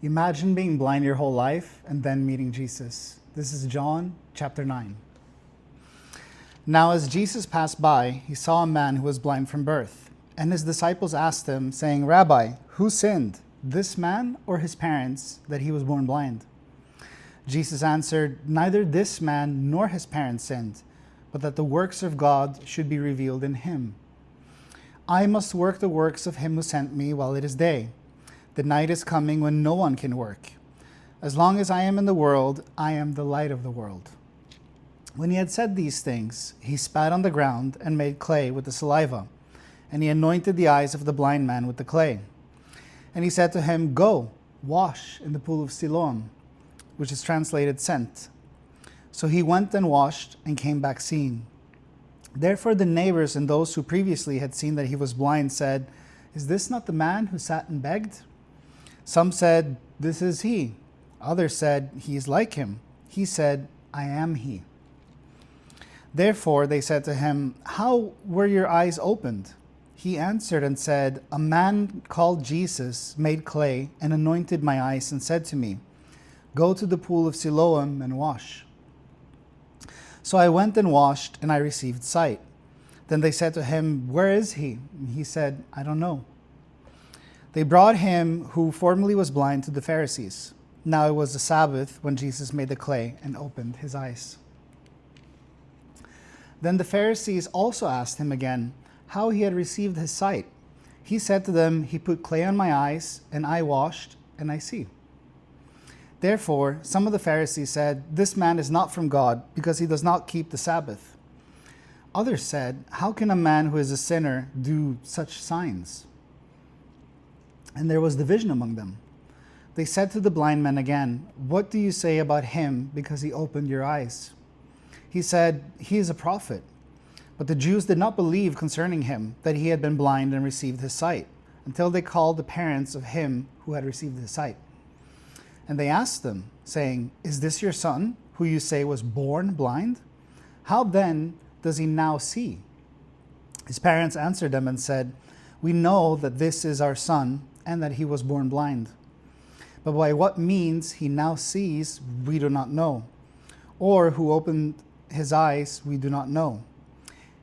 Imagine being blind your whole life and then meeting Jesus. This is John chapter 9. Now, as Jesus passed by, he saw a man who was blind from birth. And his disciples asked him, saying, Rabbi, who sinned, this man or his parents, that he was born blind? Jesus answered, Neither this man nor his parents sinned, but that the works of God should be revealed in him. I must work the works of him who sent me while it is day. The night is coming when no one can work. As long as I am in the world, I am the light of the world. When he had said these things, he spat on the ground and made clay with the saliva, and he anointed the eyes of the blind man with the clay. And he said to him, Go, wash in the pool of Siloam, which is translated sent. So he went and washed and came back seeing. Therefore the neighbors and those who previously had seen that he was blind said, Is this not the man who sat and begged? Some said, This is he. Others said, He is like him. He said, I am he. Therefore they said to him, How were your eyes opened? He answered and said, A man called Jesus made clay and anointed my eyes and said to me, Go to the pool of Siloam and wash. So I went and washed, and I received sight. Then they said to him, Where is he? And he said, I don't know. They brought him who formerly was blind to the Pharisees. Now it was the Sabbath when Jesus made the clay and opened his eyes. Then the Pharisees also asked him again how he had received his sight. He said to them, He put clay on my eyes, and I washed, and I see. Therefore, some of the Pharisees said, This man is not from God, because he does not keep the Sabbath. Others said, How can a man who is a sinner do such signs? And there was division among them. They said to the blind man again, What do you say about him because he opened your eyes? He said, He is a prophet. But the Jews did not believe concerning him that he had been blind and received his sight, until they called the parents of him who had received his sight. And they asked them, saying, Is this your son, who you say was born blind? How then does he now see? His parents answered them and said, We know that this is our son, and that he was born blind. But by what means he now sees, we do not know. Or who opened his eyes, we do not know.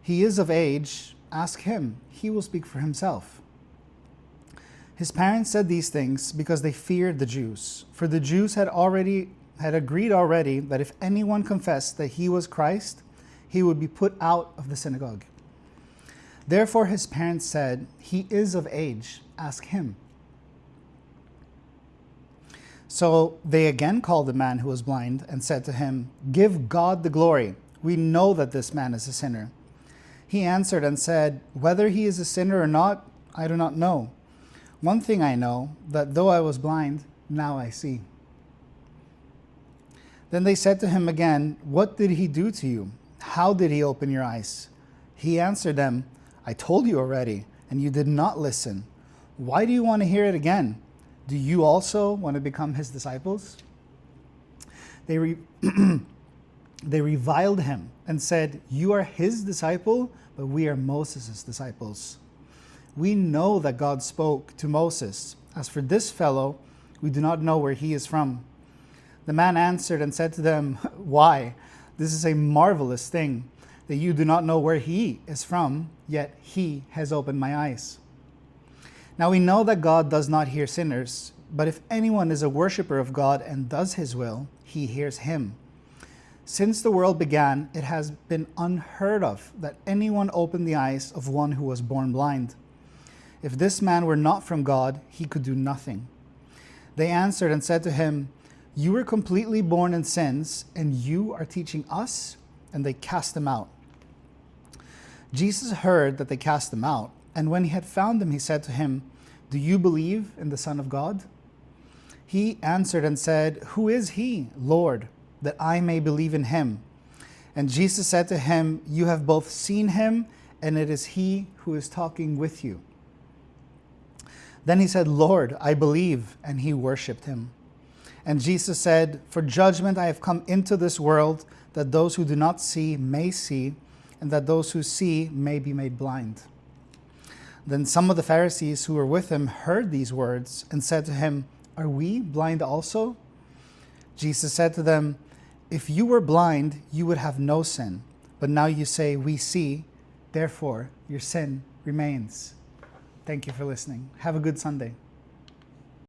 He is of age, ask him, he will speak for himself. His parents said these things because they feared the Jews, for the Jews had agreed already that if anyone confessed that he was Christ, he would be put out of the synagogue. Therefore his parents said, He is of age, ask him. So they again called the man who was blind and said to him, Give God the glory. We know that this man is a sinner. He answered and said, Whether he is a sinner or not, I do not know. One thing I know, that though I was blind, now I see. Then they said to him again, What did he do to you? How did he open your eyes? He answered them, I told you already, and you did not listen. Why do you want to hear it again? Do you also want to become his disciples? They reviled him and said, You are his disciple, but we are Moses' disciples. We know that God spoke to Moses. As for this fellow, we do not know where he is from. The man answered and said to them, Why? This is a marvelous thing, that you do not know where he is from, yet he has opened my eyes. Now we know that God does not hear sinners, but if anyone is a worshiper of God and does his will, he hears him. Since the world began, it has been unheard of that anyone opened the eyes of one who was born blind. If this man were not from God, he could do nothing. They answered and said to him, You were completely born in sins, and you are teaching us? And they cast him out. Jesus heard that they cast him out, and when he had found him, he said to him, Do you believe in the Son of God? He answered and said, Who is he, Lord, that I may believe in him? And Jesus said to him, You have both seen him, and it is he who is talking with you. Then he said, Lord, I believe, and he worshipped him. And Jesus said, For judgment I have come into this world, that those who do not see may see, and that those who see may be made blind. Then some of the Pharisees who were with him heard these words and said to him, Are we blind also?" Jesus said to them, "If you were blind, you would have no sin. But now you say, 'We see,' therefore your sin remains." Thank you for listening. Have a good Sunday.